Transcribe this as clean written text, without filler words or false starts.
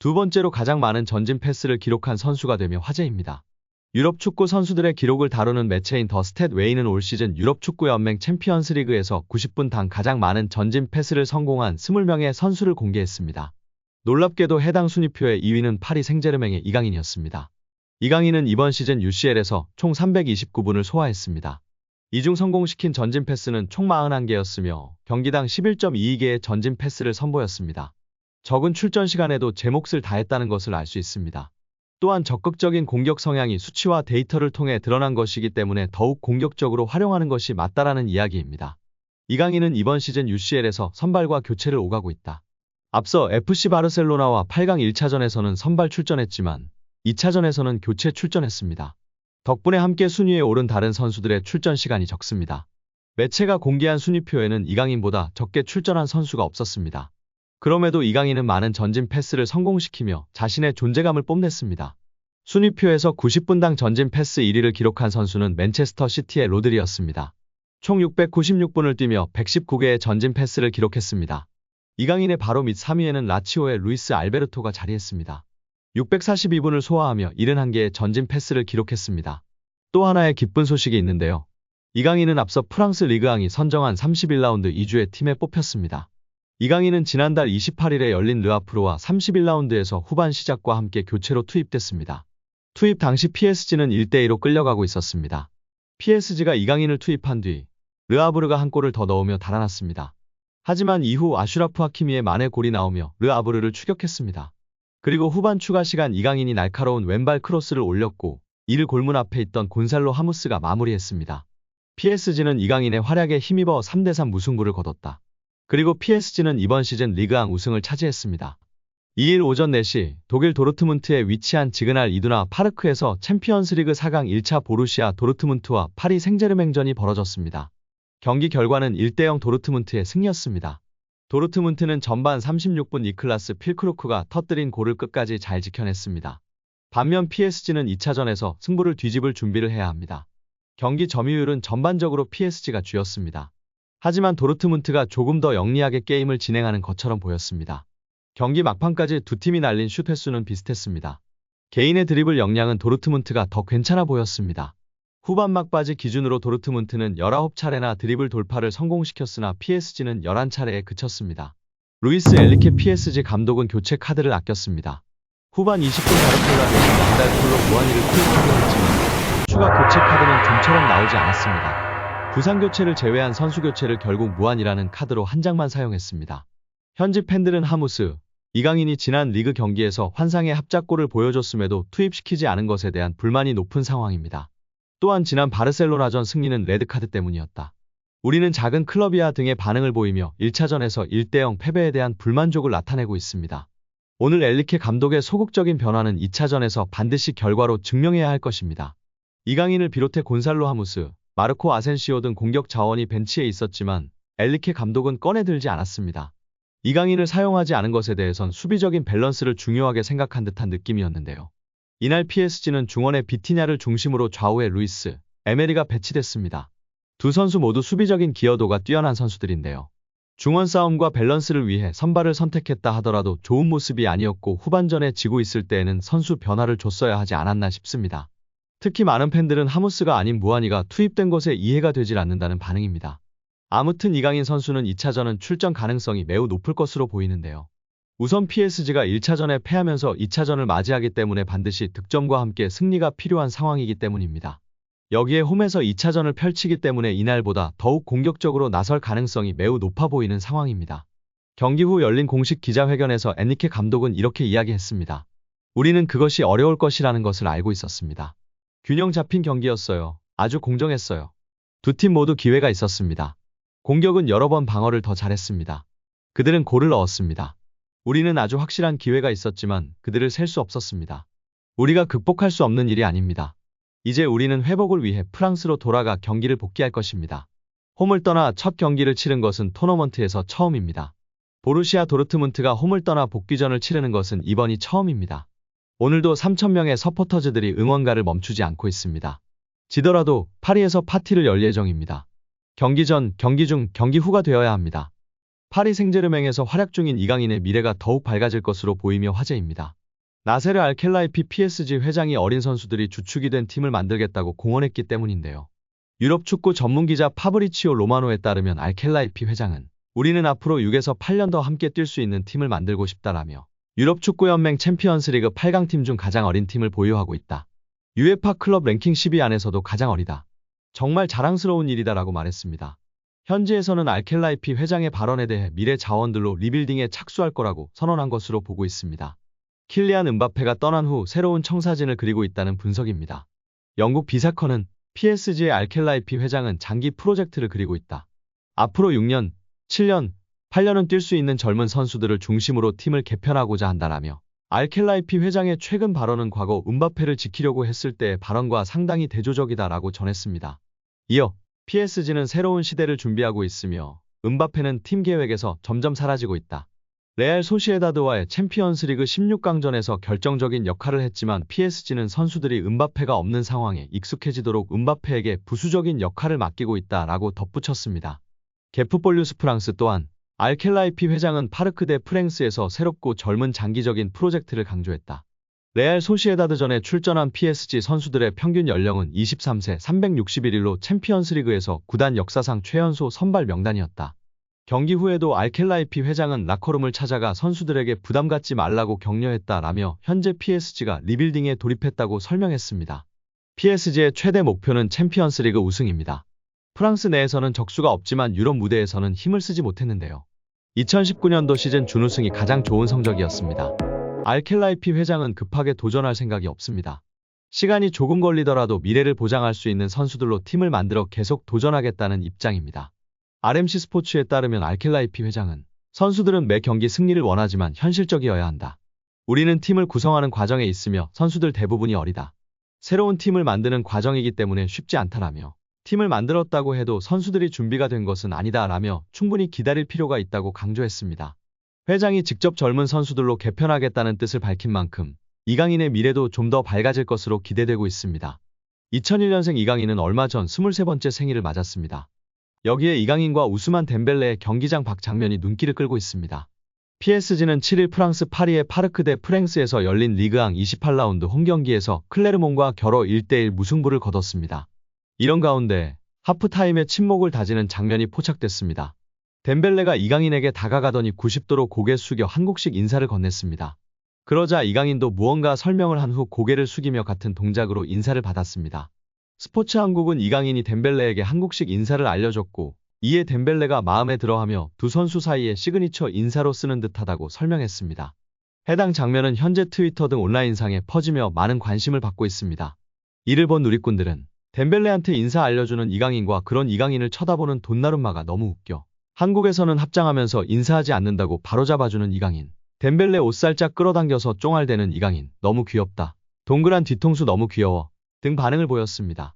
두 번째로 가장 많은 전진 패스를 기록한 선수가 되며 화제입니다. 유럽 축구 선수들의 기록을 다루는 매체인 더 스탯웨이는 올 시즌 유럽 축구 연맹 챔피언스 리그에서 90분당 가장 많은 전진 패스를 성공한 20명의 선수를 공개했습니다. 놀랍게도 해당 순위표의 2위는 파리 생제르맹의 이강인이었습니다. 이강인은 이번 시즌 UCL에서 총 329분을 소화했습니다. 이 중 성공시킨 전진 패스는 총 41개였으며 경기당 11.22개의 전진 패스를 선보였습니다. 적은 출전 시간에도 제 몫을 다했다는 것을 알 수 있습니다. 또한 적극적인 공격 성향이 수치와 데이터를 통해 드러난 것이기 때문에 더욱 공격적으로 활용하는 것이 맞다라는 이야기입니다. 이강인은 이번 시즌 UCL에서 선발과 교체를 오가고 있다. 앞서 FC 바르셀로나와 8강 1차전에서는 선발 출전했지만 2차전에서는 교체 출전했습니다. 덕분에 함께 순위에 오른 다른 선수들의 출전 시간이 적습니다. 매체가 공개한 순위표에는 이강인보다 적게 출전한 선수가 없었습니다. 그럼에도 이강인은 많은 전진 패스를 성공시키며 자신의 존재감을 뽐냈습니다. 순위표에서 90분당 전진 패스 1위를 기록한 선수는 맨체스터 시티의 로드리였습니다. 총 696분을 뛰며 119개의 전진 패스를 기록했습니다. 이강인의 바로 밑 3위에는 라치오의 루이스 알베르토가 자리했습니다. 642분을 소화하며 71개의 전진 패스를 기록했습니다. 또 하나의 기쁜 소식이 있는데요. 이강인은 앞서 프랑스 리그앙이 선정한 31라운드 2주의 팀에 뽑혔습니다. 이강인은 지난달 28일에 열린 르아프르와 31라운드에서 후반 시작과 함께 교체로 투입됐습니다. 투입 당시 PSG는 1대2로 끌려가고 있었습니다. PSG가 이강인을 투입한 뒤 르아브르가 한 골을 더 넣으며 달아났습니다. 하지만 이후 아슈라프 하키미의 만회 골이 나오며 르아브르를 추격했습니다. 그리고 후반 추가 시간 이강인이 날카로운 왼발 크로스를 올렸고 이를 골문 앞에 있던 곤살로 하무스가 마무리했습니다. PSG는 이강인의 활약에 힘입어 3대3 무승부를 거뒀다. 그리고 PSG는 이번 시즌 리그앙 우승을 차지했습니다. 2일 오전 4시 독일 도르트문트에 위치한 지그날 이두나 파르크에서 챔피언스리그 4강 1차 보루시아 도르트문트와 파리 생제르맹전이 벌어졌습니다. 경기 결과는 1대0 도르트문트의 승리였습니다. 도르트문트는 전반 36분 니클라스 필크루크가 터뜨린 골을 끝까지 잘 지켜냈습니다. 반면 PSG는 2차전에서 승부를 뒤집을 준비를 해야 합니다. 경기 점유율은 전반적으로 PSG가 쥐었습니다. 하지만 도르트문트가 조금 더 영리하게 게임을 진행하는 것처럼 보였습니다. 경기 막판까지 두 팀이 날린 슛 횟수는 비슷했습니다. 개인의 드리블 역량은 도르트문트가 더 괜찮아 보였습니다. 후반 막바지 기준으로 도르트문트는 19차례나 드리블 돌파를 성공시켰으나 PSG는 11차례에 그쳤습니다. 루이스 엘리케 PSG 감독은 교체 카드를 아꼈습니다. 후반 20분 가르텔라 대신 양달폴로 무한히를 투입하려 했지만 추가 교체 카드는 좀처럼 나오지 않았습니다. 부상 교체를 제외한 선수 교체를 결국 무한이라는 카드로 한 장만 사용했습니다. 현지 팬들은 하무스, 이강인이 지난 리그 경기에서 환상의 합작골을 보여줬음에도 투입시키지 않은 것에 대한 불만이 높은 상황입니다. 또한 지난 바르셀로나전 승리는 레드카드 때문이었다. 우리는 작은 클럽이야 등의 반응을 보이며 1차전에서 1대0 패배에 대한 불만족을 나타내고 있습니다. 오늘 엘리케 감독의 소극적인 변화는 2차전에서 반드시 결과로 증명해야 할 것입니다. 이강인을 비롯해 곤살로 하무스, 마르코 아센시오 등 공격 자원이 벤치에 있었지만 엘리케 감독은 꺼내들지 않았습니다. 이강인을 사용하지 않은 것에 대해선 수비적인 밸런스를 중요하게 생각한 듯한 느낌이었는데요. 이날 PSG는 중원의 비티냐를 중심으로 좌우에 루이스, 에메리가 배치됐습니다. 두 선수 모두 수비적인 기여도가 뛰어난 선수들인데요. 중원 싸움과 밸런스를 위해 선발을 선택했다 하더라도 좋은 모습이 아니었고 후반전에 지고 있을 때에는 선수 변화를 줬어야 하지 않았나 싶습니다. 특히 많은 팬들은 하무스가 아닌 무한이가 투입된 것에 이해가 되질 않는다는 반응입니다. 아무튼 이강인 선수는 2차전은 출전 가능성이 매우 높을 것으로 보이는데요. 우선 PSG가 1차전에 패하면서 2차전을 맞이하기 때문에 반드시 득점과 함께 승리가 필요한 상황이기 때문입니다. 여기에 홈에서 2차전을 펼치기 때문에 이날보다 더욱 공격적으로 나설 가능성이 매우 높아 보이는 상황입니다. 경기 후 열린 공식 기자회견에서 엔리케 감독은 이렇게 이야기했습니다. 우리는 그것이 어려울 것이라는 것을 알고 있었습니다. 균형 잡힌 경기였어요. 아주 공정했어요. 두 팀 모두 기회가 있었습니다. 공격은 여러 번 방어를 더 잘했습니다. 그들은 골을 넣었습니다. 우리는 아주 확실한 기회가 있었지만 그들을 셀 수 없었습니다. 우리가 극복할 수 없는 일이 아닙니다. 이제 우리는 회복을 위해 프랑스로 돌아가 경기를 복귀할 것입니다. 홈을 떠나 첫 경기를 치른 것은 토너먼트에서 처음입니다. 보루시아 도르트문트가 홈을 떠나 복귀전을 치르는 것은 이번이 처음입니다. 오늘도 3,000명의 서포터즈들이 응원가를 멈추지 않고 있습니다. 지더라도 파리에서 파티를 열 예정입니다. 경기 전, 경기 중, 경기 후가 되어야 합니다. 파리 생제르맹에서 활약 중인 이강인의 미래가 더욱 밝아질 것으로 보이며 화제입니다. 나세르 알켈라이피 PSG 회장이 어린 선수들이 주축이 된 팀을 만들겠다고 공언했기 때문인데요. 유럽 축구 전문 기자 파브리치오 로마노에 따르면 알켈라이피 회장은 우리는 앞으로 6에서 8년 더 함께 뛸 수 있는 팀을 만들고 싶다라며 유럽 축구연맹 챔피언스리그 8강팀 중 가장 어린 팀을 보유하고 있다. UEFA 클럽 랭킹 10위 안에서도 가장 어리다. 정말 자랑스러운 일이다라고 말했습니다. 현지에서는 알켈라이피 회장의 발언에 대해 미래 자원들로 리빌딩에 착수할 거라고 선언한 것으로 보고 있습니다. 킬리안 음바페가 떠난 후 새로운 청사진을 그리고 있다는 분석입니다. 영국 비사컨은 PSG의 알켈라이피 회장은 장기 프로젝트를 그리고 있다. 앞으로 6년, 7년, 8년은 뛸 수 있는 젊은 선수들을 중심으로 팀을 개편하고자 한다라며 알켈라이피 회장의 최근 발언은 과거 음바페를 지키려고 했을 때의 발언과 상당히 대조적이다라고 전했습니다. 이어 PSG는 새로운 시대를 준비하고 있으며 음바페는 팀 계획에서 점점 사라지고 있다. 레알 소시에다드와의 챔피언스리그 16강전에서 결정적인 역할을 했지만 PSG는 선수들이 음바페가 없는 상황에 익숙해지도록 음바페에게 부수적인 역할을 맡기고 있다라고 덧붙였습니다. 게프폴리우스 프랑스 또한 알켈라이피 회장은 파르크 데 프랭스에서 새롭고 젊은 장기적인 프로젝트를 강조했다. 레알 소시에다드전에 출전한 PSG 선수들의 평균 연령은 23세 361일로 챔피언스리그에서 구단 역사상 최연소 선발 명단이었다. 경기 후에도 알켈라이피 회장은 라커룸을 찾아가 선수들에게 부담 갖지 말라고 격려했다라며 현재 PSG가 리빌딩에 돌입했다고 설명했습니다. PSG의 최대 목표는 챔피언스리그 우승입니다. 프랑스 내에서는 적수가 없지만 유럽 무대에서는 힘을 쓰지 못했는데요. 2019년도 시즌 준우승이 가장 좋은 성적이었습니다. 알켈라이피 회장은 급하게 도전할 생각이 없습니다. 시간이 조금 걸리더라도 미래를 보장할 수 있는 선수들로 팀을 만들어 계속 도전하겠다는 입장입니다. RMC 스포츠에 따르면 알켈라이피 회장은 선수들은 매 경기 승리를 원하지만 현실적이어야 한다. 우리는 팀을 구성하는 과정에 있으며 선수들 대부분이 어리다. 새로운 팀을 만드는 과정이기 때문에 쉽지 않다라며 팀을 만들었다고 해도 선수들이 준비가 된 것은 아니다라며 충분히 기다릴 필요가 있다고 강조했습니다. 회장이 직접 젊은 선수들로 개편하겠다는 뜻을 밝힌 만큼 이강인의 미래도 좀 더 밝아질 것으로 기대되고 있습니다. 2001년생 이강인은 얼마 전 23번째 생일을 맞았습니다. 여기에 이강인과 우스만 덴벨레의 경기장 밖 장면이 눈길을 끌고 있습니다. PSG는 7일 프랑스 파리의 파르크 데 프랭스에서 열린 리그앙 28라운드 홈경기에서 클레르몽과 겨뤄 1대1 무승부를 거뒀습니다. 이런 가운데 하프타임에 침묵을 다지는 장면이 포착됐습니다. 덴벨레가 이강인에게 다가가더니 90도로 고개 숙여 한국식 인사를 건넸습니다. 그러자 이강인도 무언가 설명을 한 후 고개를 숙이며 같은 동작으로 인사를 받았습니다. 스포츠 한국은 이강인이 덴벨레에게 한국식 인사를 알려줬고 이에 덴벨레가 마음에 들어하며 두 선수 사이에 시그니처 인사로 쓰는 듯하다고 설명했습니다. 해당 장면은 현재 트위터 등 온라인상에 퍼지며 많은 관심을 받고 있습니다. 이를 본 누리꾼들은 덴벨레한테 인사 알려주는 이강인과 그런 이강인을 쳐다보는 돈나룸마가 너무 웃겨. 한국에서는 합장하면서 인사하지 않는다고 바로잡아주는 이강인. 덴벨레 옷 살짝 끌어당겨서 쫑알대는 이강인. 너무 귀엽다. 동그란 뒤통수 너무 귀여워. 등 반응을 보였습니다.